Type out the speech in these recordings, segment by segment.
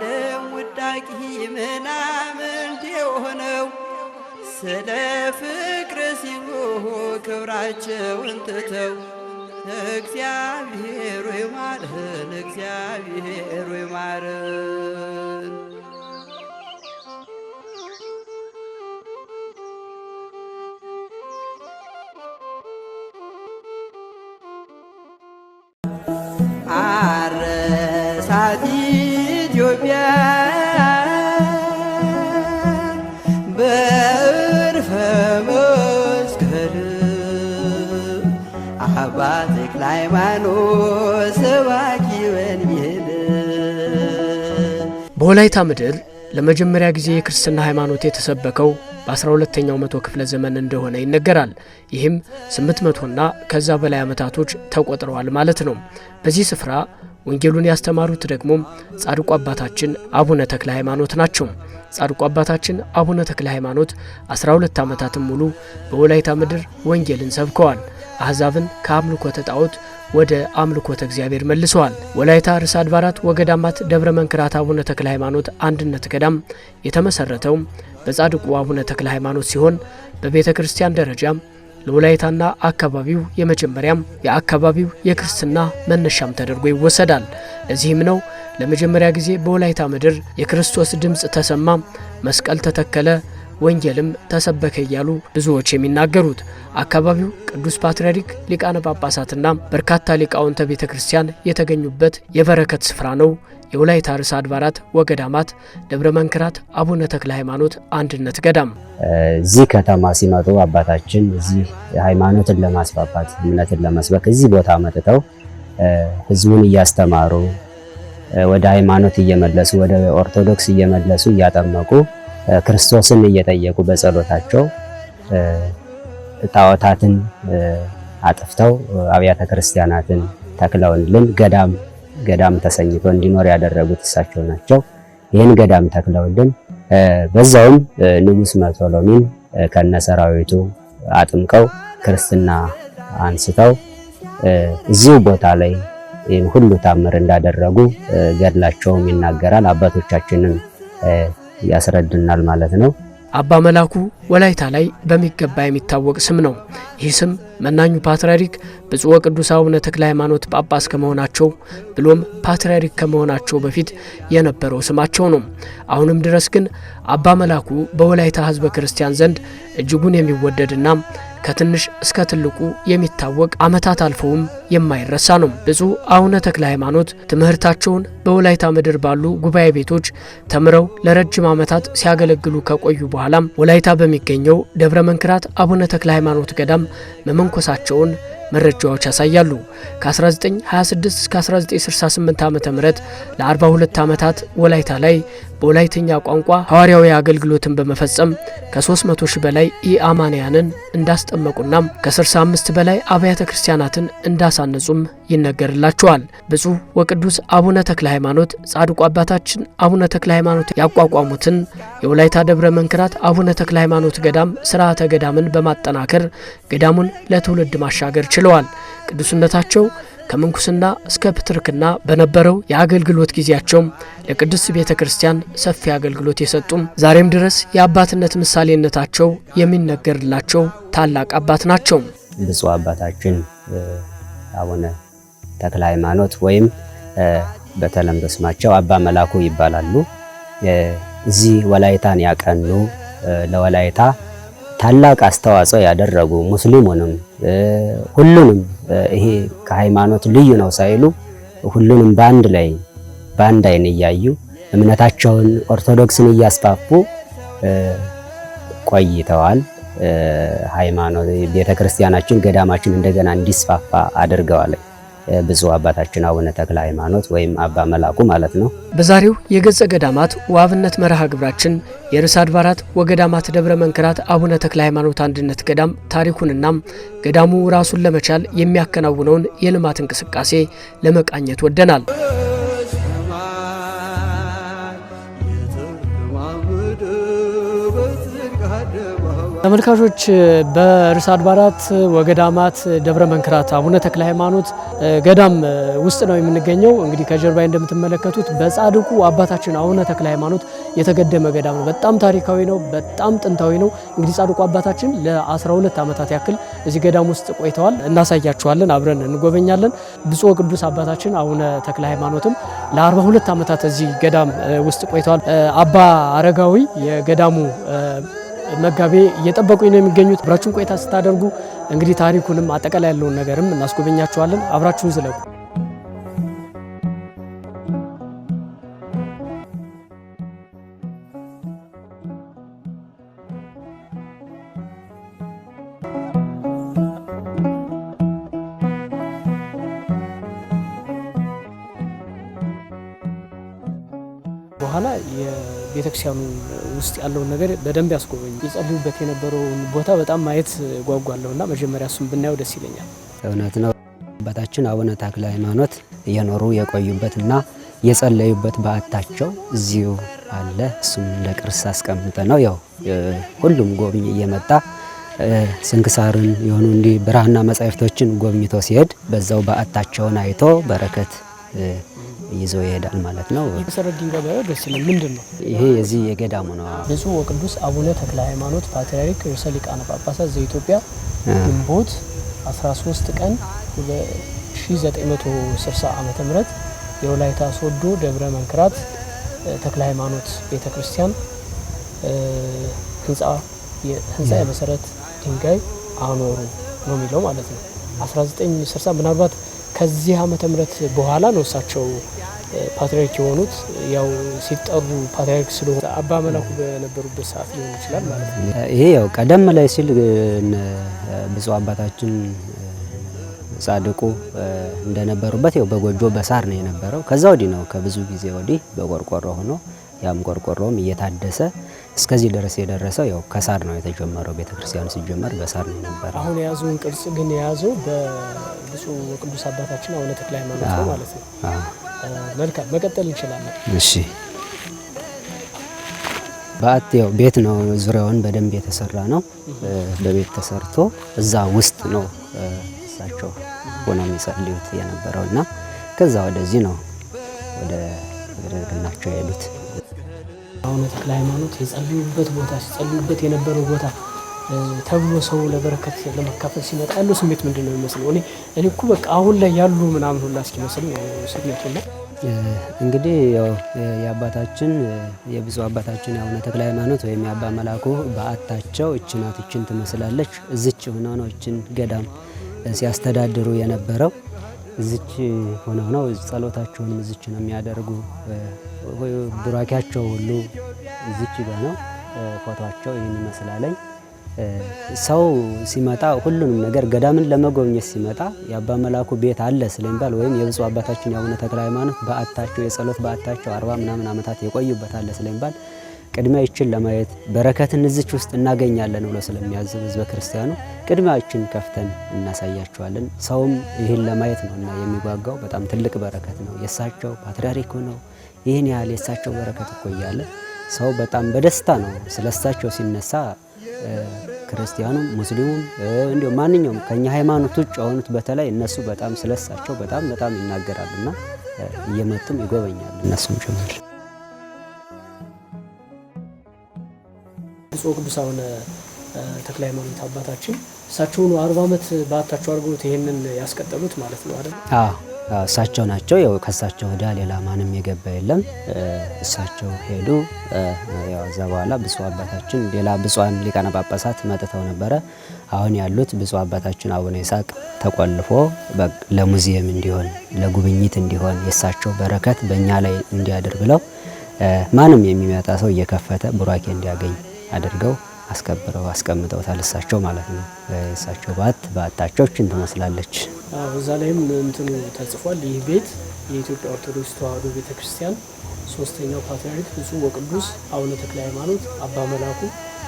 ዓለም ውዳቂ ምናምንት የሆነው ስለ ፍቅር ሲሉ ክብራቸውን ትተው እግዚአብሔር ሆይ ማረን፣ እግዚአብሔር ሆይ ማረን። አረሳት ኢትዮጵያ በዕርፈ መስቀል አባ ተክለ ሃይማኖት ሰባኪ ወንጌል። በወላይታ ምድር ለመጀመሪያ ጊዜ የክርስትና ሃይማኖት የተሰበከው በ12ኛው መቶ ክፍለ ዘመን እንደሆነ ይነገራል። ይህም 800ና ከዛ በላይ ዓመታቶች ተቆጥረዋል ማለት ነው። በዚህ ስፍራ ወንጌሉን ያስተማሩት ደግሞ ጻድቁ አባታችን አቡነ ተክለ ሃይማኖት ናቸው። ጻድቁ አባታችን አቡነ ተክለ ሃይማኖት 12 ዓመታትን ሙሉ በወላይታ ምድር ወንጌልን ሰብከዋል። አሕዛብን ከአምልኮተ ጣዖት ወደ አምልኮተ እግዚአብሔር መልሰዋል። ወላይታ ርዕሰ አድባራት ወገዳማት ደብረ መንክራት አቡነ ተክለ ሃይማኖት አንድነት ገዳም የተመሰረተው በጻድቁ አቡነ ተክለ ሃይማኖት ሲሆን በቤተ ክርስቲያን ደረጃ ለወላይታና አካባቢው የመጀመሪያም የአካባቢው የክርስትና መነሻም ተደርጎ ይወሰዳል። ለዚህም ነው ለመጀመሪያ ጊዜ በወላይታ ምድር የክርስቶስ ድምጽ ተሰማ፣ መስቀል ተተከለ፣ ወንጌልም ተሰበከ እያሉ ብዙዎች የሚናገሩት። አካባቢው ቅዱስ ፓትርያርክ ሊቃነ ጳጳሳትና በርካታ ሊቃውንተ ቤተ ክርስቲያን የተገኙበት የበረከት ስፍራ ነው። የወላይታ ርዕሰ አድባራት ወገዳማት ደብረ መንክራት አቡነ ተክለ ሃይማኖት አንድነት ገዳም። እዚህ ከተማ ሲመጡ አባታችን እዚህ ሃይማኖትን ለማስፋፋት እምነትን ለመስበክ እዚህ ቦታ መጥተው ህዝቡን እያስተማሩ ወደ ሃይማኖት እየመለሱ ወደ ኦርቶዶክስ እየመለሱ እያጠመቁ ክርስቶስን እየጠየቁ በጸሎታቸው ጣዖታትን አጥፍተው አብያተ ክርስቲያናትን ተክለውልን ገዳም ተሰኝቶ እንዲኖር ያደረጉት እሳቸው ናቸው። ይህን ገዳም ተክለውልን በዛውም ንጉስ መቶሎሚን ከነሰራዊቱ አጥምቀው ክርስትና አንስተው እዚሁ ቦታ ላይ ሁሉ ታምር እንዳደረጉ ገድላቸውም ይናገራል። አባቶቻችንም ያስረድናል ማለት ነው። አባ መላኩ ወላይታ ላይ በሚገባ የሚታወቅ ስም ነው። ይህ ስም መናኙ ፓትርያርክ ብፁዕ ወቅዱስ አቡነ ተክለ ሃይማኖት ጳጳስ ከመሆናቸው ብሎም ፓትርያርክ ከመሆናቸው በፊት የነበረው ስማቸው ነው። አሁንም ድረስ ግን አባ መላኩ በወላይታ ሕዝበ ክርስቲያን ዘንድ እጅጉን የሚወደድና ከትንሽ እስከ ትልቁ የሚታወቅ ዓመታት አልፈውም የማይረሳ ነው። ብፁዕ አቡነ ተክለ ሃይማኖት ትምህርታቸውን በወላይታ ምድር ባሉ ጉባኤ ቤቶች ተምረው ለረጅም ዓመታት ሲያገለግሉ ከቆዩ በኋላም ወላይታ በሚገኘው ደብረ መንክራት አቡነ ተክለ ሃይማኖት ገዳም መመንኮሳቸውን መረጃዎች ያሳያሉ። ከ1926 እስከ 1968 ዓ.ም ለ42 ዓመታት ወላይታ ላይ በወላይተኛ ቋንቋ ሐዋርያዊ አገልግሎትን በመፈጸም ከ300 ሺህ በላይ ኢአማንያንን እንዳስጠመቁና ከ65 በላይ አብያተ ክርስቲያናትን እንዳሳነጹም ይነገርላቸዋል። ብፁዕ ወቅዱስ አቡነ ተክለ ሃይማኖት ጻድቁ አባታችን አቡነ ተክለ ሃይማኖት ያቋቋሙትን የወላይታ ደብረ መንክራት አቡነ ተክለ ሃይማኖት ገዳም ስርዓተ ገዳምን በማጠናከር ገዳሙን ለትውልድ ማሻገር ችለዋል። ቅዱስነታቸው ከምንኩስና እስከ ፕትርክና በነበረው የአገልግሎት ጊዜያቸው ለቅድስት ቤተ ክርስቲያን ሰፊ አገልግሎት የሰጡም ዛሬም ድረስ የአባትነት ምሳሌነታቸው የሚነገርላቸው ታላቅ አባት ናቸው። ብፁዕ አባታችን አቡነ ተክለ ሃይማኖት ወይም በተለምዶ ስማቸው አባ መላኩ ይባላሉ። እዚህ ወላይታን ያቀኑ ለወላይታ ታላቅ አስተዋጽኦ ያደረጉ ሙስሊሙንም ሁሉንም ይሄ ከሃይማኖት ልዩ ነው ሳይሉ ሁሉንም በአንድ አይን እያዩ እምነታቸውን ኦርቶዶክስን እያስፋፉ ቆይተዋል። ሃይማኖት ቤተክርስቲያናችን ገዳማችን እንደገና እንዲስፋፋ አድርገዋል። ብፁዕ አባታችን አቡነ ተክለ ሃይማኖት ወይም አባ መላኩ ማለት ነው። በዛሬው የገጸ ገዳማት ወአብነት መርሃ ግብራችን የርዕሰ አድባራት ወገዳማት ደብረ መንክራት አቡነ ተክለ ሃይማኖት አንድነት ገዳም ታሪኩንና ገዳሙ ራሱን ለመቻል የሚያከናውነውን የልማት እንቅስቃሴ ለመቃኘት ወደናል። የተለማመደ በጽድቅ አደባባይ ተመልካቾች በርዕሰ አድባራት ወገዳማት ደብረ መንክራት አቡነ ተክለ ሃይማኖት ገዳም ውስጥ ነው የምንገኘው። እንግዲህ ከጀርባ እንደምትመለከቱት በጻድቁ አባታችን አቡነ ተክለ ሃይማኖት የተገደመ ገዳም ነው። በጣም ታሪካዊ ነው፣ በጣም ጥንታዊ ነው። እንግዲህ ጻድቁ አባታችን ለ12 ዓመታት ያክል እዚህ ገዳም ውስጥ ቆይተዋል። እናሳያችኋለን፣ አብረን እንጎበኛለን። ብፁዕ ቅዱስ አባታችን አቡነ ተክለ ሃይማኖትም ለ42 ዓመታት እዚህ ገዳም ውስጥ ቆይተዋል። አባ አረጋዊ የገዳሙ መጋቤ እየጠበቁኝ ነው የሚገኙት። አብራችሁን ቆይታ ስታደርጉ እንግዲህ ታሪኩንም አጠቃላይ ያለውን ነገርም እናስጎበኛችኋለን። አብራችሁን ዝለቁ። በኋላ የቤተክርስቲያኑ ውስጥ ያለውን ነገር በደንብ ያስጎበኝ። የጸልዩበት የነበረውን ቦታ በጣም ማየት ጓጓለሁና መጀመሪያ እሱም ብናየው ደስ ይለኛል። እውነት ነው። አባታችን አቡነ ተክለ ሃይማኖት እየኖሩ የቆዩበትና የጸለዩበት በዓታቸው እዚሁ አለ። እሱም እንደ ቅርስ አስቀምጠ ነው ያው ሁሉም ጎብኝ እየመጣ ስንክሳርን የሆኑ እንዲህ ብራና መጻሕፍቶችን ጎብኝቶ ሲሄድ በዛው በዓታቸውን አይቶ በረከት ይዞ ይሄዳል ማለት ነው። የመሰረት ድንጋይ ላይ ደስ ይላል። ምንድን ነው ይሄ? የዚህ የገዳሙ ነው። ብፁዕ ወቅዱስ አቡነ ተክለ ሃይማኖት ፓትርያርክ ርዕሰ ሊቃነ ጳጳሳት ዘኢትዮጵያ ግንቦት 13 ቀን 1960 ዓመተ ምህረት የወላይታ ሶዶ ደብረ መንክራት ተክለ ሃይማኖት ቤተክርስቲያን ህንፃ የመሰረት ድንጋይ አኖሩ ነው የሚለው ማለት ነው። 1960 ምናልባት ከዚህ ዓመተ ምህረት በኋላ ነው እሳቸው ፓትርያርክ የሆኑት። ያው ሲጠሩ ፓትርያርክ ስለሆኑ አባ መላኩ በነበሩበት ሰዓት ሊሆን ይችላል ማለት ነው። ይሄ ያው ቀደም ላይ ሲል ብፁዕ አባታችን ጻድቁ እንደነበሩበት ያው በጎጆ በሳር ነው የነበረው። ከዛ ወዲህ ነው ከብዙ ጊዜ ወዲህ በቆርቆሮ ሆኖ ያም ቆርቆሮም እየታደሰ እስከዚህ ድረስ የደረሰው ያው ከሳር ነው የተጀመረው። ቤተክርስቲያኑ ሲጀመር በሳር ነው የነበረው። አሁን የያዘውን ቅርጽ ግን የያዘው በብፁዕ ወቅዱስ አባታችን አቡነ ተክለ ሃይማኖት ነው ማለት ነው። መልካም መቀጠል እንችላለን። እሺ። በዓት ያው ቤት ነው፣ ዙሪያውን በደንብ የተሰራ ነው። በቤት ተሰርቶ እዛ ውስጥ ነው እሳቸው ሆነው የሚጸልዩት የነበረውና ከዛ ወደዚህ ነው ወደ ግናቸው የሄዱት። አቡነ ተክለ ሃይማኖት የጸልዩበት ቦታ ሲጸልዩበት የነበረው ቦታ ተብሎ ሰው ለበረከት ለመካፈል ሲመጣ ያለው ስሜት ምንድን ነው የሚመስለው? እኔ እኮ በቃ አሁን ላይ ያሉ ምናምን ሁላ እስኪመስል ነው ስሜቱ። ነው እንግዲህ ያው የአባታችን የብፁዕ አባታችን የአቡነ ተክለ ሃይማኖት ወይም የአባ መላኩ በዓታቸው እቺ ናት፣ እቺን ትመስላለች። እዚች ሆነው ነው እቺን ገዳም ሲያስተዳድሩ የነበረው። እዚች ሆነው ነው ጸሎታቸውንም እዚች ነው የሚያደርጉ። ቡራኪያቸው ሁሉ እዚች ጋር ነው። ፎቶአቸው ይህን ይመስላለኝ። ሰው ሲመጣ ሁሉንም ነገር ገዳምን ለመጎብኘት ሲመጣ የአባ መላኩ ቤት አለ ስለሚባል ወይም የብፁዕ አባታችን የአቡነ ተክለ ሃይማኖት በዓታቸው የጸሎት በዓታቸው 40 ምናምን ዓመታት የቆዩበት አለ ስለሚባል ቅድሚያ ይችን ለማየት በረከትን እዚች ውስጥ እናገኛለን ብሎ ስለሚያዝብ ህዝበ ክርስቲያኑ ቅድሚያ ይችን ከፍተን እናሳያቸዋለን። ሰውም ይህን ለማየት ነው እና የሚጓጓው። በጣም ትልቅ በረከት ነው። የእሳቸው ፓትርያርክ ነው። ይህን ያህል የእሳቸው በረከት እኮ እያለ ሰው በጣም በደስታ ነው ስለ እሳቸው ሲነሳ ክርስቲያኑም ሙስሊሙም እንዲሁም ማንኛውም ከኛ ሃይማኖት ውጭ የሆኑት በተለይ እነሱ በጣም ስለሳቸው በጣም ይናገራሉና እየመጡም ይጎበኛሉ እነሱም ጭምር። ብፁዕ ቅዱስ አቡነ ተክለ ሃይማኖት አባታችን እሳቸውን 40 ዓመት በዓታቸው አድርገውት ይሄንን ያስቀጠሉት ማለት ነው አይደል? አዎ እሳቸው ናቸው። ያው ከእሳቸው ወዲያ ሌላ ማንም የገባ የለም። እሳቸው ሄዱ። ያው እዛ በኋላ ብፁዕ አባታችን ሌላ ብፁዓን ሊቃነ ጳጳሳት መጥተው ነበረ። አሁን ያሉት ብፁዕ አባታችን አቡነ ይስሐቅ ተቆልፎ ለሙዚየም እንዲሆን ለጉብኝት እንዲሆን የእሳቸው በረከት በእኛ ላይ እንዲያድር ብለው ማንም የሚመጣ ሰው እየከፈተ ቡራኬ እንዲያገኝ አድርገው አስከብረው አስቀምጠውታል። እሳቸው ማለት ነው። እሳቸው በዓታቸው እንትን ትመስላለች። እዛ ላይም እንትኑ ተጽፏል። ይህ ቤት የኢትዮጵያ ኦርቶዶክስ ተዋሕዶ ቤተክርስቲያን ሶስተኛው ፓትርያርክ ብፁዕ ወቅዱስ አቡነ ተክለ ሃይማኖት አባ መላኩ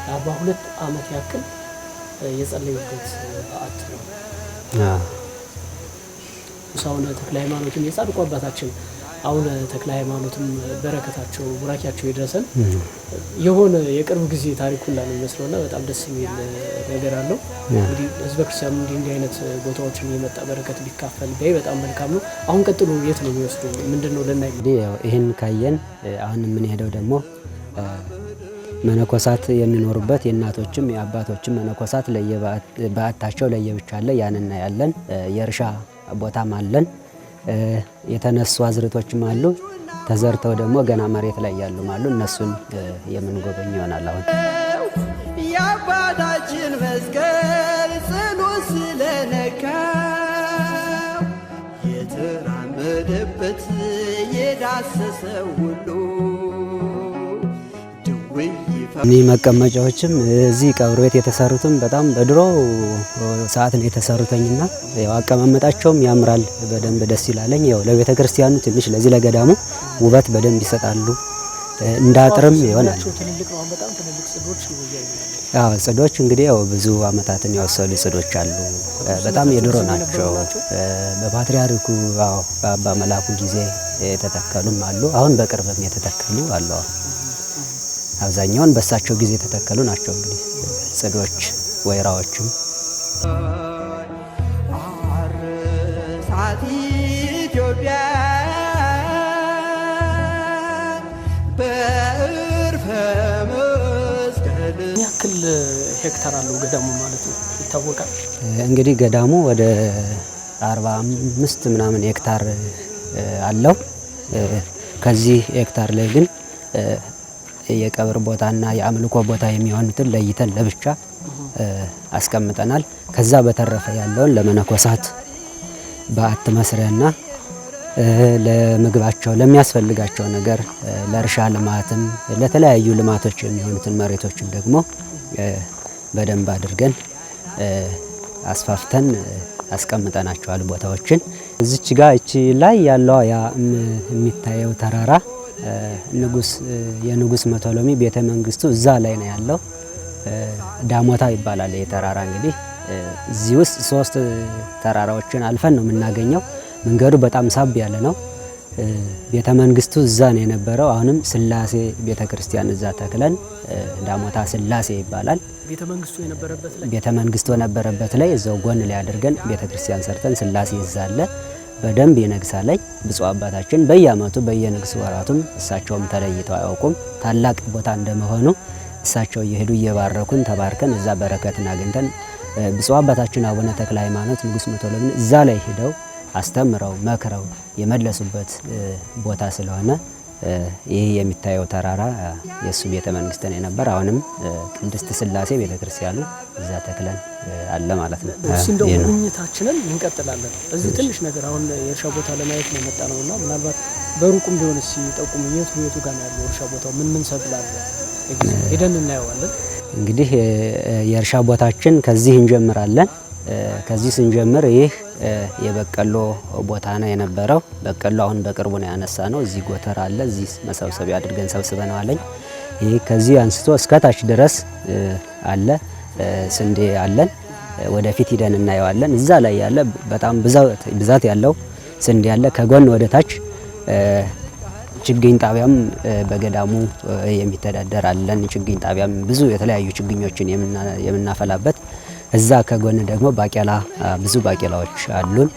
ለ42 ዓመት ያክል የጸለዩበት በዓት ነው። አቡነ ተክለ ሃይማኖትን የጻድቁ አባታችን አሁን ተክለ ሃይማኖትም በረከታቸው ቡራኪያቸው ይድረሰን የሆነ የቅርብ ጊዜ ታሪክ ሁላ ነው የሚመስለውና በጣም ደስ የሚል ነገር አለው። እንግዲህ ህዝበ ክርስቲያኑ እንዲህ አይነት ቦታዎችን የመጣ በረከት ሊካፈል ቢያይ በጣም መልካም ነው። አሁን ቀጥሎ የት ነው የሚወስዱ? ምንድነው ለናይ? እንግዲህ ይሄን ካየን አሁን ምን ሄደው ደግሞ መነኮሳት የሚኖሩበት የእናቶችም የአባቶችም መነኮሳት ለየበዓታቸው ለየብቻ አለ። ያንና ያለን የእርሻ ቦታም አለን። የተነሱ አዝርቶችም አሉ። ተዘርተው ደግሞ ገና መሬት ላይ ያሉም አሉ። እነሱን የምንጎበኝ ይሆናል። አሁን የአባታችን መስቀል ጽኑ ስለነካ የተራመደበት የዳሰሰው ሁሉ እኒህ መቀመጫዎችም እዚህ ቀብር ቤት የተሰሩትም በጣም በድሮ ሰዓት ነው የተሰሩተኝና ያው አቀማመጣቸውም ያምራል። በደንብ ደስ ይላለኝ። ያው ለቤተ ክርስቲያኑ ትንሽ ለዚህ ለገዳሙ ውበት በደንብ ይሰጣሉ። እንዳጥርም ይሆናል። አዎ ጽዶች እንግዲህ ያው ብዙ አመታትን ያወሰዱ ጽዶች አሉ። በጣም የድሮ ናቸው። በፓትርያርኩ በአባ መላኩ ጊዜ የተተከሉም አሉ። አሁን በቅርብም የተተከሉ አሉ። አብዛኛውን በሳቸው ጊዜ የተተከሉ ናቸው። እንግዲህ ጽዶች ወይራዎችም አርሳት ኢትዮጵያ በእርፈ መስቀል ያክል ሄክታር አለው ገዳሙ ማለት ነው ይታወቃል። እንግዲህ ገዳሙ ወደ 45 ምናምን ሄክታር አለው። ከዚህ ሄክታር ላይ ግን የቀብር ቦታና የአምልኮ ቦታ የሚሆኑትን ለይተን ለብቻ አስቀምጠናል። ከዛ በተረፈ ያለውን ለመነኮሳት በዓት መስሪያና ለምግባቸው ለሚያስፈልጋቸው ነገር ለእርሻ ልማትም ለተለያዩ ልማቶች የሚሆኑትን መሬቶችን ደግሞ በደንብ አድርገን አስፋፍተን አስቀምጠናቸዋል ቦታዎችን። እዚች ጋር እቺ ላይ ያለው ያ የሚታየው ተራራ የንጉስ መቶሎሚ ቤተ መንግስቱ እዛ ላይ ነው ያለው። ዳሞታ ይባላል የተራራ። እንግዲህ እዚህ ውስጥ 3 ተራራዎችን አልፈን ነው የምናገኘው። መንገዱ በጣም ሳብ ያለ ነው። ቤተ መንግስቱ እዛ ነው የነበረው። አሁንም ስላሴ ቤተ ክርስቲያን እዛ ተክለን ዳሞታ ስላሴ ይባላል። ቤተ መንግስቱ የነበረበት ላይ እዛው ጎን ላይ አድርገን ቤተ ክርስቲያን ሰርተን ስላሴ ይዛለ በደንብ ይነግሳለኝ። ብፁዕ አባታችን በየአመቱ በየንግስ ወራቱም እሳቸውም ተለይተው አያውቁም። ታላቅ ቦታ እንደመሆኑ እሳቸው እየሄዱ እየባረኩን ተባርከን እዛ በረከትን አግኝተን ብፁዕ አባታችን አቡነ ተክለ ሃይማኖት ንጉስ መቶሎሚ እዛ ላይ ሄደው አስተምረው መክረው የመለሱበት ቦታ ስለሆነ ይህ የሚታየው ተራራ የሱ ቤተ መንግስት ነው የነበር። አሁንም ቅድስት ስላሴ ቤተ ክርስቲያኑ እዛ ተክለን አለ ማለት ነው። እንደው ጉብኝታችንን እንቀጥላለን። እዚህ ትንሽ ነገር አሁን የእርሻ ቦታ ለማየት ነው የመጣ ነውና ምናልባት በሩቁም ቢሆን ሲጠቁሙ የቱ ጋር ነው ያለው እርሻ ቦታው? ምን ሰብል አለ? ሄደን እናየዋለን። እንግዲህ የእርሻ ቦታችን ከዚህ እንጀምራለን። ከዚህ ስንጀምር ይህ የበቀሎ ቦታ ነው የነበረው። በቀሎ አሁን በቅርቡ ነው ያነሳ ነው። እዚህ ጎተራ አለ። እዚህ መሰብሰቢያ አድርገን ሰብስበነው አለኝ። ይህ ከዚህ አንስቶ እስከታች ድረስ አለ። ስንዴ አለን። ወደፊት ሂደን እናየዋለን። እዛ ላይ ያለ በጣም ብዛት ያለው ስንዴ አለ። ከጎን ወደ ታች ችግኝ ጣቢያም በገዳሙ የሚተዳደር አለን። ችግኝ ጣቢያም ብዙ የተለያዩ ችግኞችን የምናፈላበት እዛ ከጎን ደግሞ ባቄላ ብዙ ባቄላዎች አሉን።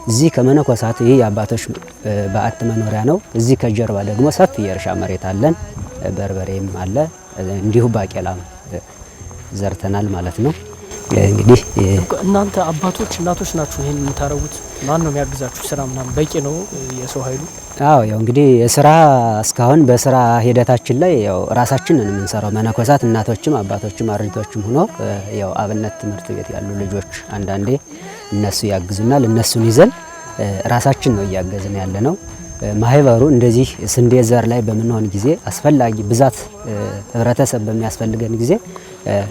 እዚህ ከመነኮሳት ይህ የአባቶች በዓት መኖሪያ ነው። እዚህ ከጀርባ ደግሞ ሰፊ የእርሻ መሬት አለን። በርበሬም አለ። እንዲሁ ባቄላም ዘርተናል ማለት ነው። እንግዲህ እናንተ አባቶች እናቶች ናችሁ ይሄን የምታረጉት? ማን ነው የሚያግዛችሁ? ስራ ምናምን በቂ ነው የሰው ኃይሉ? አዎ ያው እንግዲህ የስራ እስካሁን በስራ ሂደታችን ላይ ያው ራሳችንን የምንሰራው መነኮሳት እናቶችም አባቶችም አርዲቶችም ሆኖ ያው አብነት ትምህርት ቤት ያሉ ልጆች አንዳንዴ እነሱ ያግዙናል። እነሱን ይዘን ራሳችን ነው እያገዝን ያለ ነው። ማህበሩ እንደዚህ ስንዴ ዘር ላይ በምንሆን ጊዜ አስፈላጊ ብዛት ህብረተሰብ በሚያስፈልገን ጊዜ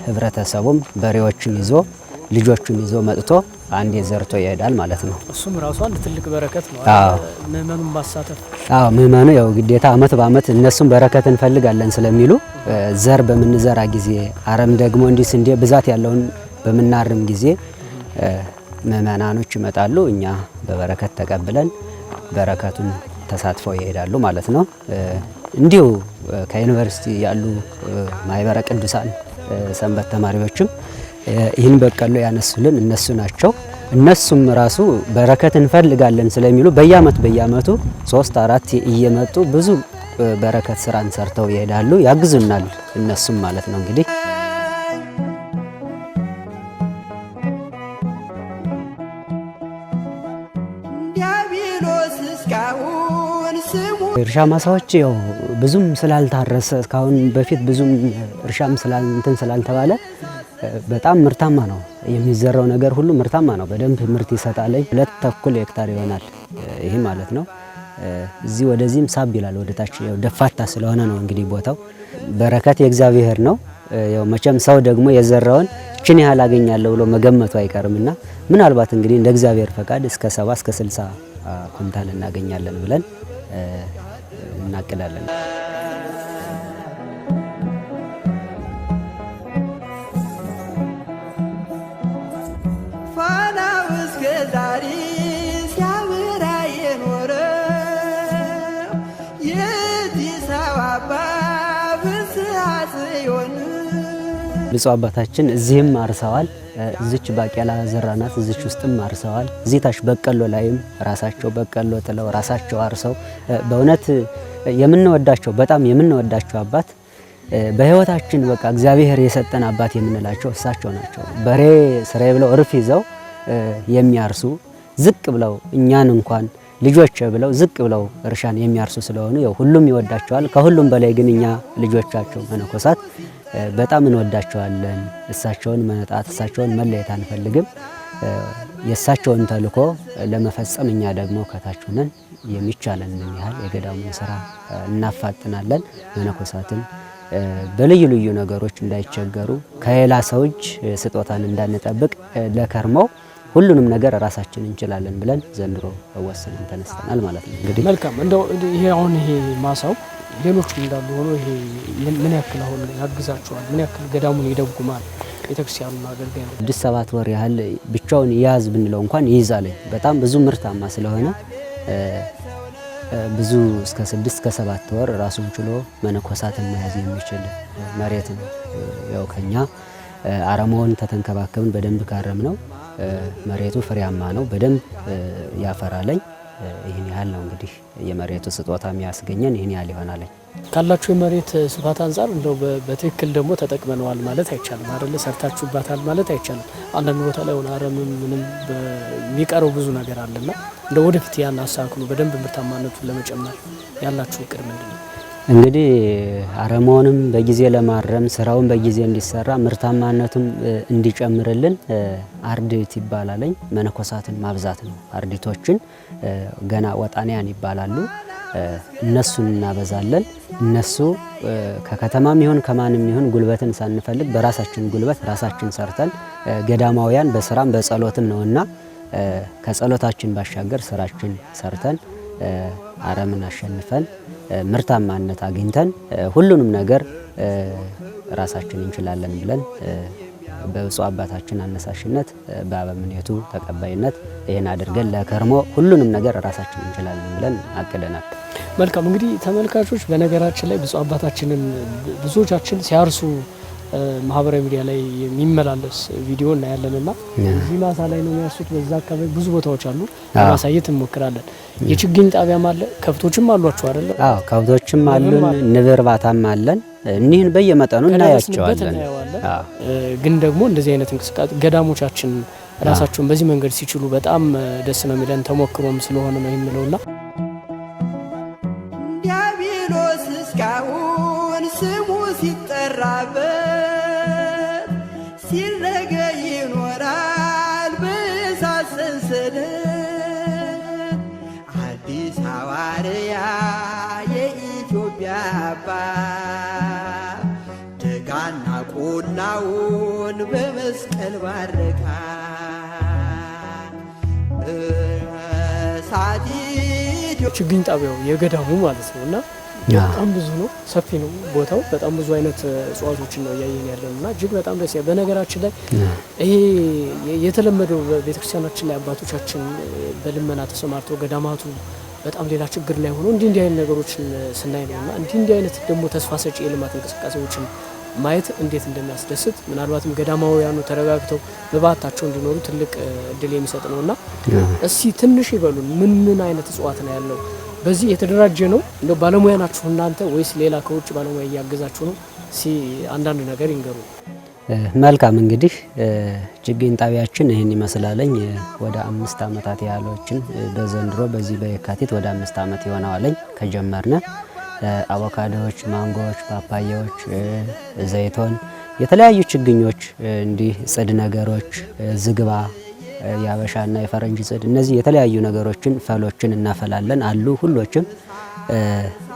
ህብረተሰቡም በሬዎችን ይዞ ልጆቹን ይዞ መጥቶ አንዴ ዘርቶ ይሄዳል ማለት ነው። እሱም ራሱ አንድ ትልቅ በረከት ነው። ምእመኑን ማሳተፍ ምእመኑ ያው ግዴታ አመት በአመት እነሱም በረከት እንፈልጋለን ስለሚሉ ዘር በምንዘራ ጊዜ አረም ደግሞ እንዲህ ስንዴ ብዛት ያለውን በምናርም ጊዜ ምእመናኖች ይመጣሉ። እኛ በበረከት ተቀብለን በረከቱን ተሳትፈው ይሄዳሉ ማለት ነው። እንዲሁ ከዩኒቨርሲቲ ያሉ ማህበረ ቅዱሳን ሰንበት ተማሪዎችም ይህን በቀሎ ያነሱልን እነሱ ናቸው። እነሱም ራሱ በረከት እንፈልጋለን ስለሚሉ በየአመቱ 3-4 እየመጡ ብዙ በረከት ስራን ሰርተው ይሄዳሉ፣ ያግዙናል እነሱም ማለት ነው። እንግዲህ እርሻ ማሳዎች ያው ብዙም ስላልታረሰ እስካሁን በፊት ብዙም እርሻም ስላልተባለ በጣም ምርታማ ነው። የሚዘራው ነገር ሁሉ ምርታማ ነው። በደንብ ምርት ይሰጣል። 2.5 ሄክታር ይሆናል ይሄ ማለት ነው። እዚህ ወደዚህም ሳብ ይላል ወደ ታች ያው ደፋታ ስለሆነ ነው እንግዲህ ቦታው በረከት የእግዚአብሔር ነው። ያው መቼም ሰው ደግሞ የዘራውን እችን ያህል አገኛለሁ ብሎ መገመቱ አይቀርምና ምናልባት እንግዲህ እንደ እግዚአብሔር ፈቃድ እስከ 70 እስከ 60 ኩንታል እናገኛለን ብለን እናቅዳለን። ብፁዕ አባታችን እዚህም አርሰዋል። እዚች ባቄላ ዘራናት እዚች ውስጥም አርሰዋል። እዚህ ታች በቀሎ ላይም ራሳቸው በቀሎ ጥለው ራሳቸው አርሰው በእውነት የምንወዳቸው በጣም የምንወዳቸው አባት በህይወታችን በቃ እግዚአብሔር የሰጠን አባት የምንላቸው እሳቸው ናቸው። በሬ ስራዬ ብለው እርፍ ይዘው የሚያርሱ ዝቅ ብለው እኛን እንኳን ልጆች ብለው ዝቅ ብለው እርሻን የሚያርሱ ስለሆኑ ያው ሁሉም ይወዳቸዋል። ከሁሉም በላይ ግን እኛ ልጆቻቸው መነኮሳት በጣም እንወዳቸዋለን። እሳቸውን መነጣት እሳቸውን መለየት አንፈልግም። የእሳቸውን ተልእኮ ለመፈጸም እኛ ደግሞ ከታች ሆነን የሚቻለንን ያህል የገዳሙን ስራ እናፋጥናለን። መነኮሳትን በልዩ ልዩ ነገሮች እንዳይቸገሩ ከሌላ ሰው እጅ ስጦታን እንዳንጠብቅ ለከርመው ሁሉንም ነገር ራሳችን እንችላለን ብለን ዘንድሮ ወሰነን ተነስተናል ማለት ነው። እንግዲህ መልካም እንደው ይሄ አሁን ይሄ ማሳው ሌሎች እንዳሉ ሆኖ ይሄ ምን ያክል አሁን ያግዛቸዋል? ምን ያክል ገዳሙን ይደጉማል? ቤተክርስቲያኑን አገልጋይ ነው 6-7 ወር ያህል ብቻውን ያዝ ብንለው እንኳን ይይዛል። በጣም ብዙ ምርታማ ስለሆነ ብዙ እስከ 6-7 ወር ራሱን ችሎ መነኮሳትን መያዝ የሚችል መሬት ነው። ያው ከኛ አረማውን ተተንከባከብን በደንብ ካረም ነው መሬቱ ፍሬያማ ነው፣ በደንብ ያፈራለኝ። ይህን ያህል ነው እንግዲህ የመሬቱ ስጦታ የሚያስገኘን ይህን ያህል ይሆናል። ካላችሁ የመሬት ስፋት አንፃር እንደው በትክክል ደግሞ ተጠቅመነዋል ማለት አይቻልም አይደለ? ሰርታችሁባታል ማለት አይቻልም። አንዳንድ ቦታ ላይ ሆነ አረም ምንም የሚቀረው ብዙ ነገር አለና እንደው ወደፊት ያን አሳክሉ በደንብ ምርታማነቱን ለመጨመር ያላችሁ እቅድ ምንድነው? እንግዲህ አረማውንም በጊዜ ለማረም ስራውን በጊዜ እንዲሰራ ምርታማነቱም እንዲጨምርልን አርድእት ይባላልኝ መነኮሳትን ማብዛት ነው። አርድእቶችን ገና ወጣንያን ይባላሉ። እነሱን እናበዛለን። እነሱ ከከተማም ይሁን ከማንም ይሁን ጉልበትን ሳንፈልግ በራሳችን ጉልበት ራሳችን ሰርተን ገዳማውያን በስራም በጸሎትም ነውና ከጸሎታችን ባሻገር ስራችን ሰርተን አረምን አሸንፈን ምርታማነት አግኝተን ሁሉንም ነገር ራሳችን እንችላለን ብለን በብፁዕ አባታችን አነሳሽነት በአበምኔቱ ተቀባይነት ይሄን አድርገን ለከርሞ ሁሉንም ነገር ራሳችን እንችላለን ብለን አቅደናል። መልካም እንግዲህ ተመልካቾች፣ በነገራችን ላይ ብፁዕ አባታችንን ብዙዎቻችን ሲያርሱ ማህበራዊ ሚዲያ ላይ የሚመላለስ ቪዲዮ እናያለንና እዚህ ማሳ ላይ ነው የሚያርሱት። በዛ አካባቢ ብዙ ቦታዎች አሉ፣ ለማሳየት እንሞክራለን። የችግኝ ጣቢያም አለ፣ ከብቶችም አሏችሁ አይደል? አዎ ከብቶችም አሉን፣ ንብ እርባታም አለን። እኒህን በየመጠኑ እናያቸዋለን። ግን ደግሞ እንደዚህ አይነት እንቅስቃሴ ገዳሞቻችን ራሳቸውን በዚህ መንገድ ሲችሉ በጣም ደስ ነው የሚለን። ተሞክሮም ስለሆነ ነው የምለውና ዲያብሎስ እስካሁን ስሙ ሲጠራበት ሲረገይ ይኖራል በእሳት ሰንሰለት። አዲስ ሐዋርያ የኢትዮጵያ አባት ደጋና ቆላውን በመስቀል ባረካ። ችግኝ ጣቢያው የገዳሙ ማለት ነውና በጣም ብዙ ነው፣ ሰፊ ነው ቦታው። በጣም ብዙ አይነት እጽዋቶችን ነው እያየን ያለንና እጅግ በጣም ደስ ይላል። በነገራችን ላይ ይሄ የተለመደው ቤተክርስቲያናችን ላይ አባቶቻችን በልመና ተሰማርተው ገዳማቱ በጣም ሌላ ችግር ላይ ሆኖ እንዲህ አይነት ነገሮችን ስናይ ነውና እንዲህ አይነት ደግሞ ተስፋ ሰጪ የልማት እንቅስቃሴዎችን ማየት እንዴት እንደሚያስደስት ምናልባትም ገዳማውያኑ ተረጋግተው በባታቸው እንዲኖሩ ትልቅ እድል የሚሰጥ ነውና እስቲ ትንሽ ይበሉን። ምን አይነት እጽዋት ነው ያለው? በዚህ የተደራጀ ነው እንደ ባለሙያ ናችሁ እናንተ ወይስ ሌላ ከውጭ ባለሙያ እያገዛችሁ ነው? አንዳንድ ነገር ይንገሩ። መልካም እንግዲህ ችግኝ ጣቢያችን ይህን ይመስላለኝ። ወደ 5 ዓመታት ያህሎችን በዘንድሮ በዚህ በየካቲት ወደ 5 ዓመት ይሆነዋለኝ ከጀመርነ። አቮካዶዎች፣ ማንጎዎች፣ ፓፓያዎች፣ ዘይቶን፣ የተለያዩ ችግኞች እንዲህ ጽድ ነገሮች፣ ዝግባ፣ የአበሻና የፈረንጅ ጽድ፣ እነዚህ የተለያዩ ነገሮችን ፈሎችን እናፈላለን አሉ። ሁሎችም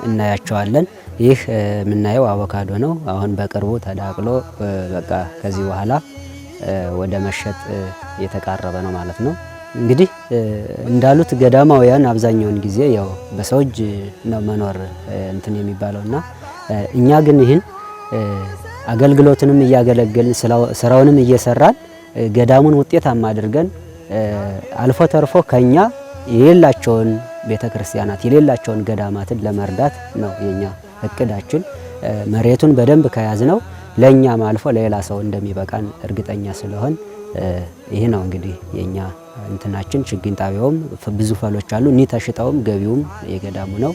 እናያቸዋለን። ይህ የምናየው አቮካዶ ነው። አሁን በቅርቡ ተዳቅሎ በቃ ከዚህ በኋላ ወደ መሸጥ የተቃረበ ነው ማለት ነው። እንግዲህ እንዳሉት ገዳማውያን አብዛኛውን ጊዜ ያው በሰው እጅ ነው መኖር እንትን የሚባለውና እኛ ግን ይህን አገልግሎትንም እያገለገልን ስራውንም እየሰራን ገዳሙን ውጤታማ አድርገን አልፎ ተርፎ ከኛ የሌላቸውን ቤተክርስቲያናት የሌላቸውን ገዳማትን ለመርዳት ነው የኛ እቅዳችን። መሬቱን በደንብ ከያዝነው ለኛም አልፎ ለሌላ ሰው እንደሚበቃን እርግጠኛ ስለሆን ይሄ ነው እንግዲህ የኛ እንትናችን። ችግኝ ጣቢያውም ብዙ ፈሎች አሉ። እኒ ተሽጠውም ገቢውም የገዳሙ ነው።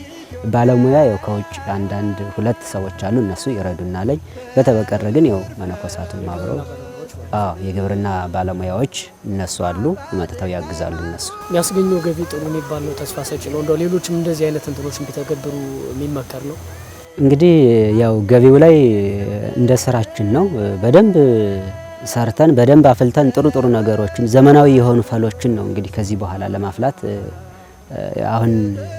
ባለሙያ ያው ከውጭ አንዳንድ 2 ሰዎች አሉ፣ እነሱ ይረዱናል። በተበቀረ ግን ያው መነኮሳቱም አብረው የግብርና ባለሙያዎች እነሱ አሉ፣ መጥተው ያግዛሉ። እነሱ የሚያስገኘው ገቢ ጥሩ የሚባል ነው፣ ተስፋ ሰጪ ነው። እንደው ሌሎችም እንደዚህ አይነት እንትኖችን ቢተገብሩ የሚመከር ነው። እንግዲህ ያው ገቢው ላይ እንደ ስራችን ነው። በደንብ ሰርተን በደንብ አፍልተን ጥሩ ነገሮችን ዘመናዊ የሆኑ ፈሎችን ነው እንግዲህ ከዚህ በኋላ ለማፍላት አሁን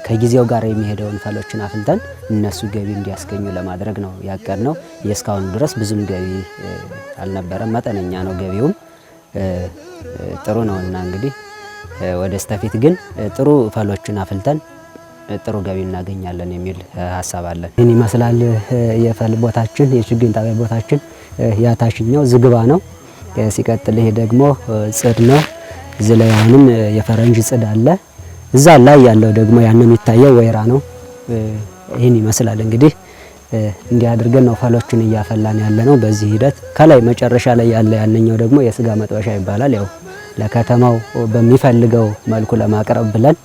ከጊዜው ጋር የሚሄደውን ፈሎችን አፍልተን እነሱ ገቢ እንዲያስገኙ ለማድረግ ነው ያቀድነው። እስካሁን ድረስ ብዙም ገቢ አልነበረም፣ መጠነኛ ነው ገቢውም ጥሩ ነውና እንግዲህ ወደ ስተፊት ግን ጥሩ ፈሎችን አፍልተን ጥሩ ገቢ እናገኛለን የሚል ሀሳብ አለን። ይህን ይመስላል የፈል ቦታችን፣ የችግኝ ጣቢያ ቦታችን። ያታችኛው ዝግባ ነው። ሲቀጥል ይሄ ደግሞ ጽድ ነው። እዚህ ላይ አሁንም የፈረንጅ ጽድ አለ። እዛ ላይ ያለው ደግሞ ያን የሚታየው ወይራ ነው። ይህን ይመስላል እንግዲህ እንዲህ አድርገን ነው ፈሎችን እያፈላን ያለ ነው። በዚህ ሂደት ከላይ መጨረሻ ላይ ያለ ያንኛው ደግሞ የስጋ መጥበሻ ይባላል። ያው ለከተማው በሚፈልገው መልኩ ለማቅረብ ብለን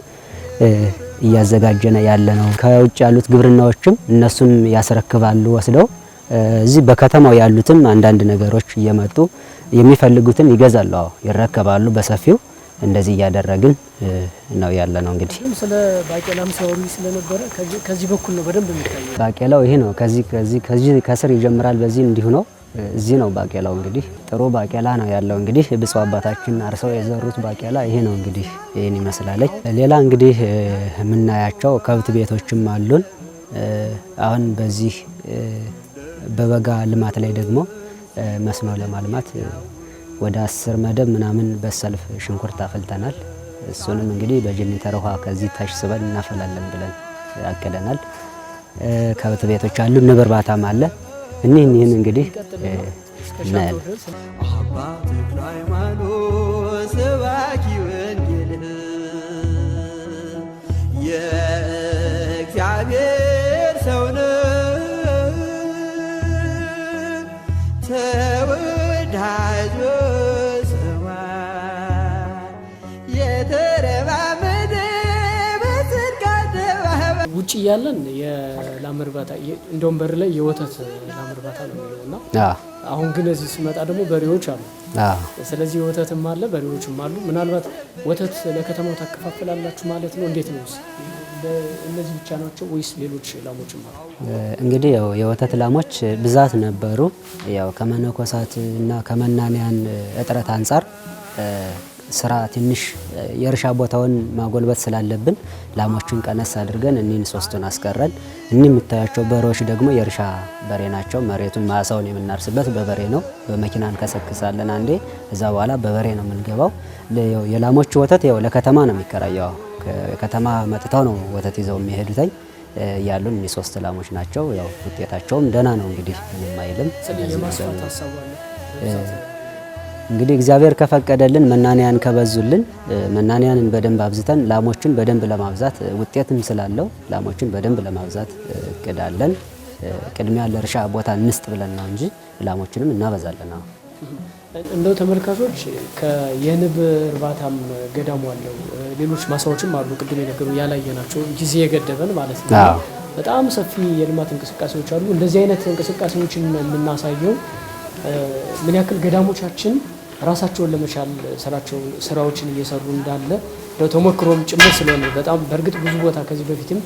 እያዘጋጀነ ያለ ነው። ከውጭ ያሉት ግብርናዎችም እነሱም ያስረክባሉ ወስደው እዚህ በከተማው ያሉትም አንዳንድ ነገሮች እየመጡ የሚፈልጉትን ይገዛሉ፣ ይረከባሉ በሰፊው። እንደዚህ እያደረግን ነው ያለ ነው። እንግዲህ ስለ ባቄላም ሲያወሩ ስለነበረ ከዚህ በኩል ነው በደንብ የሚታየው። ባቄላው ይሄ ነው። ከዚህ ከስር ይጀምራል። በዚህ እንዲሁ ነው። እዚህ ነው ባቄላው። እንግዲህ ጥሩ ባቄላ ነው ያለው። እንግዲህ ብፁዕ አባታችን አርሰው የዘሩት ባቄላ ይሄ ነው። እንግዲህ ይሄን ይመስላል። ሌላ እንግዲህ የምናያቸው ከብት ቤቶችም አሉን። አሁን በዚህ በበጋ ልማት ላይ ደግሞ መስኖ ለማልማት ወደ 10 መደብ ምናምን በሰልፍ ሽንኩርት አፈልተናል። እሱንም እንግዲህ በጀኒተር ውሃ ከዚህ ታች ስበን እናፈላለን ብለን ያቀደናል። ከብት ቤቶች አሉ፣ ንብ እርባታም አለ። እኒህን እንግዲህ እናያለን። አባ ተክለ ሃይማኖት ሰባኪ ወንጌል የእግዚአብሔር ሰው ነው ተወዳጅ ውጭ እያለን የላም እርባታ እንደውም በር ላይ የወተት ላም እርባታ ነው የሚለውና አሁን ግን እዚህ ሲመጣ ደግሞ በሬዎች አሉ። ስለዚህ ወተትም አለ በሬዎችም አሉ። ምናልባት ወተት ለከተማው ታከፋፍላላችሁ ማለት ነው? እንዴት ነው? እነዚህ ብቻ ናቸው ወይስ ሌሎች ላሞችም አሉ? እንግዲህ ያው የወተት ላሞች ብዛት ነበሩ። ያው ከመነኮሳት እና ከመናንያን እጥረት አንጻር ስራ ትንሽ የእርሻ ቦታውን ማጎልበት ስላለብን ላሞችን ቀነስ አድርገን እኒህን 3ቱን አስቀረን። እኒህ የምታያቸው በሬዎች ደግሞ የእርሻ በሬ ናቸው። መሬቱን ማሳውን የምናርስበት በበሬ ነው። በመኪና እንከሰክሳለን አንዴ፣ እዛ በኋላ በበሬ ነው የምንገባው። የላሞቹ ወተት ያው ለከተማ ነው የሚከራየው። ከተማ መጥተው ነው ወተት ይዘው የሚሄዱትኝ። ያሉን እኒህ 3 ላሞች ናቸው። ያው ውጤታቸውም ደህና ነው እንግዲህ ምንም አይልም። እንግዲህ እግዚአብሔር ከፈቀደልን መናንያን ከበዙልን መናንያንን በደንብ አብዝተን ላሞችን በደንብ ለማብዛት ውጤትም ስላለው ላሞችን በደንብ ለማብዛት እቅዳለን። ቅድሚያ ለእርሻ ቦታ እንስጥ ብለን ነው እንጂ ላሞችንም እናበዛለን። እንደው ተመልካቾች የንብ እርባታም ገዳሙ አለው፣ ሌሎች ማሳዎችም አሉ። ቅድም የነገሩ ያላየናቸው ጊዜ የገደበን ማለት ነው። በጣም ሰፊ የልማት እንቅስቃሴዎች አሉ። እንደዚህ አይነት እንቅስቃሴዎችን የምናሳየው ምን ያክል ገዳሞቻችን ራሳቸውን ለመቻል ስራዎችን እየሰሩ እንዳለ ተሞክሮም ጭምር ስለሆነ በጣም በእርግጥ ብዙ ቦታ ከዚህ በፊትም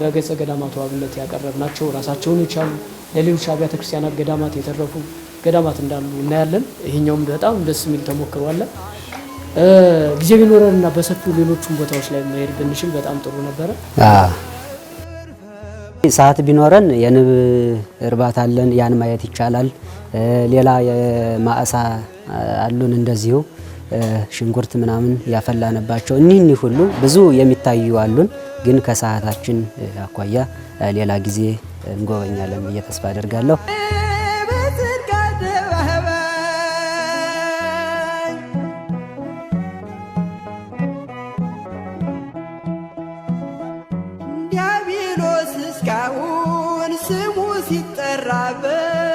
በገጸ ገዳማቱ አብነት ያቀረብናቸው ራሳቸውን የቻሉ ለሌሎች አብያተ ክርስቲያናት ገዳማት የተረፉ ገዳማት እንዳሉ እናያለን። ይሄኛውም በጣም ደስ የሚል ተሞክሮ አለ። ጊዜ ቢኖረንና በሰፊው ሌሎቹም ቦታዎች ላይ መሄድ ብንችል በጣም ጥሩ ነበረ። ሰዓት ቢኖረን የንብ እርባታ አለን፣ ያን ማየት ይቻላል። ሌላ የማዕሳ አሉን እንደዚሁ ሽንኩርት ምናምን ያፈላነባቸው እኒህ ሁሉ ብዙ የሚታዩ አሉን። ግን ከሰዓታችን አኳያ ሌላ ጊዜ እንጎበኛለን ብዬ ተስፋ አደርጋለሁ። ዲያብሎስ እስካሁን ስሙ ሲጠራበት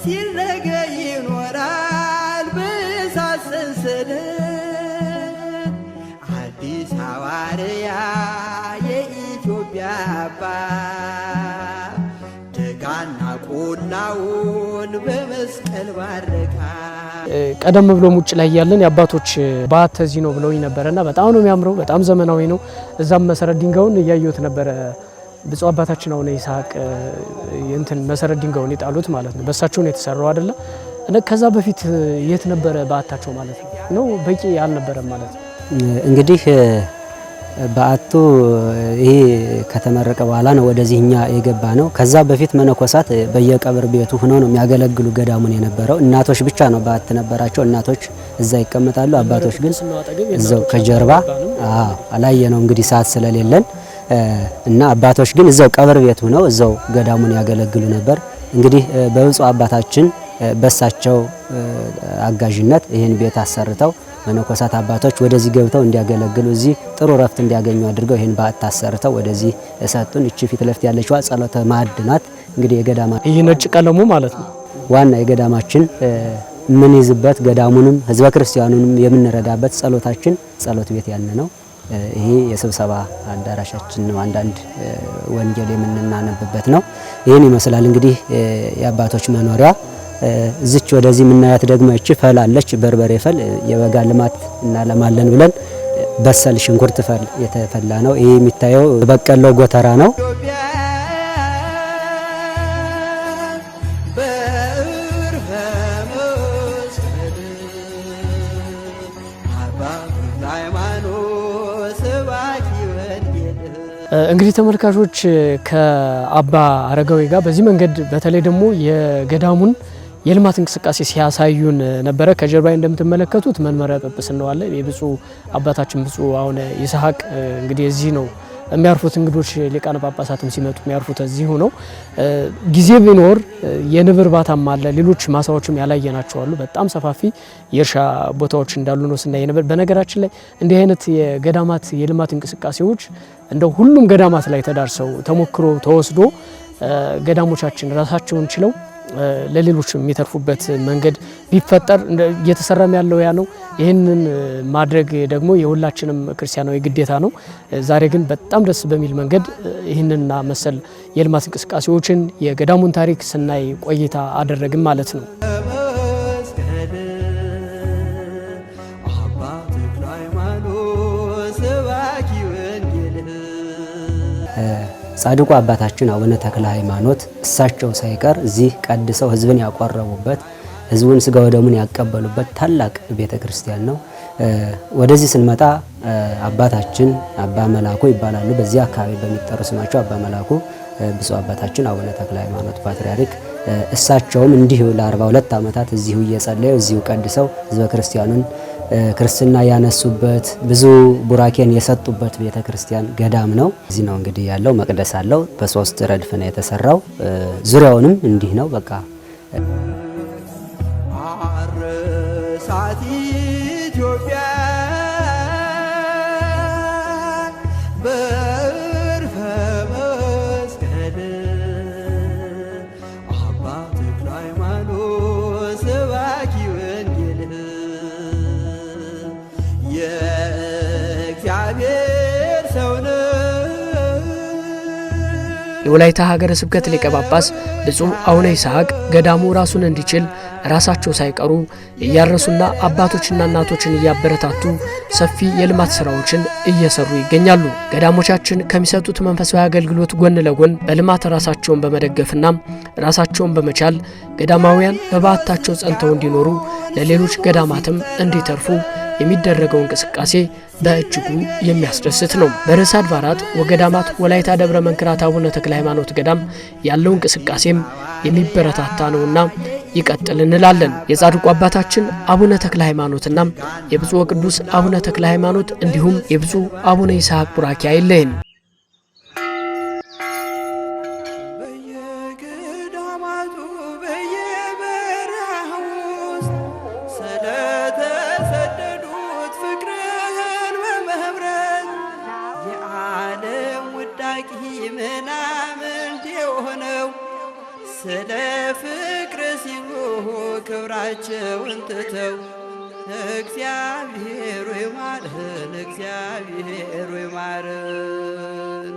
ሲረገ ይኖራል በእሳት ሰንሰለት። አዲስ ሐዋርያ የኢትዮጵያ አባት ደጋና ቆላውን በመስቀል ባረካ። ቀደም ብሎ ውጭ ላይ ያለን የአባቶች ባት እዚህ ነው ብለውኝ ነበረና በጣም ነው የሚያምረው፣ በጣም ዘመናዊ ነው። እዛም መሰረት ድንጋዩን እያየሁት ነበረ። ብፁዕ አባታችን አሁን ይስሐቅ መሰረት ድንጋዩን የጣሉት ማለት ነው። በእሳቸው ነው የተሰራው አይደለ? ከዛ በፊት የት ነበረ በዓታቸው ማለት ነው? በቂ አልነበረም ማለት ነው። እንግዲህ በዓቱ ይሄ ከተመረቀ በኋላ ነው ወደዚህኛ የገባ ነው። ከዛ በፊት መነኮሳት በየቀብር ቤቱ ሆነው ነው የሚያገለግሉ ገዳሙን የነበረው። እናቶች ብቻ ነው በዓት ነበራቸው። እናቶች እዛ ይቀመጣሉ፣ አባቶች ግን እዛው ከጀርባ አላየ ነው እንግዲህ ሰዓት ስለሌለን እና አባቶች ግን እዛው ቀብር ቤት ሆነው እዛው ገዳሙን ያገለግሉ ነበር። እንግዲህ በብፁዕ አባታችን በሳቸው አጋዥነት ይህን ቤት አሰርተው መነኮሳት አባቶች ወደዚህ ገብተው እንዲያገለግሉ እዚህ ጥሩ ረፍት እንዲያገኙ አድርገው ይህን በዓት አሰርተው ወደዚህ እሰጡን። እቺ ፊት ለፊት ያለችዋ ጸሎተ ማዕድ ናት። እንግዲህ የገዳማ ይህ ነጭ ቀለሙ ማለት ነው ዋና የገዳማችን ምን ይዝበት ገዳሙንም ህዝበ ክርስቲያኑንም የምንረዳበት ጸሎታችን ጸሎት ቤት ያለ ነው። ይሄ የስብሰባ አዳራሻችን ነው። አንዳንድ ወንጌል የምንናነብበት ነው። ይህን ይመስላል እንግዲህ የአባቶች መኖሪያ። እዚች ወደዚህ የምናያት ደግሞ እቺ ፈል አለች፣ በርበሬ ፈል የበጋ ልማት እናለማለን ብለን በሰል ሽንኩርት ፈል የተፈላ ነው። ይሄ የሚታየው በቀሎ ጎተራ ነው። እንግዲህ ተመልካቾች ከአባ አረጋዊ ጋር በዚህ መንገድ በተለይ ደግሞ የገዳሙን የልማት እንቅስቃሴ ሲያሳዩን ነበረ። ከጀርባ እንደምትመለከቱት መንበረ ጵጵስናው አለ። የብፁዕ አባታችን ብፁዕ አቡነ ይስሐቅ እንግዲህ እዚህ ነው የሚያርፉት። እንግዶች ሊቃነ ጳጳሳትም ሲመጡ የሚያርፉት እዚሁ ነው። ጊዜ ቢኖር የንብ እርባታም አለ፣ ሌሎች ማሳዎችም ያላየናቸው አሉ። በጣም ሰፋፊ የእርሻ ቦታዎች እንዳሉ ነው ስናይ ነበር። በነገራችን ላይ እንዲህ አይነት የገዳማት የልማት እንቅስቃሴዎች እንደው ሁሉም ገዳማት ላይ ተዳርሰው ተሞክሮ ተወስዶ ገዳሞቻችን ራሳቸውን ችለው ለሌሎች የሚተርፉበት መንገድ ቢፈጠር እየተሰራም ያለው ያ ነው። ይህንን ማድረግ ደግሞ የሁላችንም ክርስቲያናዊ ግዴታ ነው። ዛሬ ግን በጣም ደስ በሚል መንገድ ይህንንና መሰል የልማት እንቅስቃሴዎችን የገዳሙን ታሪክ ስናይ ቆይታ አደረግን ማለት ነው። ጻድቁ አባታችን አቡነ ተክለ ሃይማኖት እሳቸው ሳይቀር እዚህ ቀድሰው ሕዝብን ያቆረቡበት ሕዝቡን ስጋ ወደሙን ያቀበሉበት ታላቅ ቤተ ክርስቲያን ነው። ወደዚህ ስንመጣ አባታችን አባ መላኩ ይባላሉ። በዚህ አካባቢ በሚጠሩ ስማቸው አባ መላኩ ብፁዕ አባታችን አቡነ ተክለ ሃይማኖት ፓትርያርክ እሳቸውም እንዲሁ ለ42 ዓመታት እዚሁ እየጸለዩ እዚሁ ቀድሰው ሕዝበ ክርስቲያኑን ክርስትና ያነሱበት ብዙ ቡራኬን የሰጡበት ቤተ ክርስቲያን ገዳም ነው። እዚህ ነው እንግዲህ ያለው መቅደስ አለው። በ3 ረድፍ ነው የተሰራው። ዙሪያውንም እንዲህ ነው በቃ ያወረሳት ኢትዮጵያ በዕርፈ መስቀል አባ ተክለ ሃይማኖት ሰባኪ ወንጌል የእግዚአብሔር ሰው ነው። የወላይታ ሀገረ ስብከት ሊቀ ጳጳስ ብፁዕ አቡነ ይስሐቅ ገዳሙ ራሱን እንዲችል ራሳቸው ሳይቀሩ እያረሱና አባቶችና እናቶችን እያበረታቱ ሰፊ የልማት ስራዎችን እየሰሩ ይገኛሉ። ገዳሞቻችን ከሚሰጡት መንፈሳዊ አገልግሎት ጎን ለጎን በልማት ራሳቸውን በመደገፍና ራሳቸውን በመቻል ገዳማውያን በበዓታቸው ጸንተው እንዲኖሩ ለሌሎች ገዳማትም እንዲተርፉ የሚደረገው እንቅስቃሴ በእጅጉ የሚያስደስት ነው። በርዕሰ አድባራት ወገዳማት ወላይታ ደብረ መንክራት አቡነ ተክለ ሃይማኖት ገዳም ያለው እንቅስቃሴም የሚበረታታ ነውና ይቀጥል እንላለን። የጻድቁ አባታችን አቡነ ተክለ ሃይማኖትና የብፁዕ ወቅዱስ አቡነ ተክለ ሃይማኖት እንዲሁም የብፁዕ አቡነ ይስሐቅ ቡራኪ አይለየን። በየገዳማቱ በየበረሃው ውስጥ ስለተሰደዱት ፍቅርህን በመምረት የዓለም ውዳቂ ምናምንት የሆነው ስለ ፍቅር ሲሉ ክብራቸውን ትተው እግዚአብሔር ይማረን፣ እግዚአብሔር ይማረን።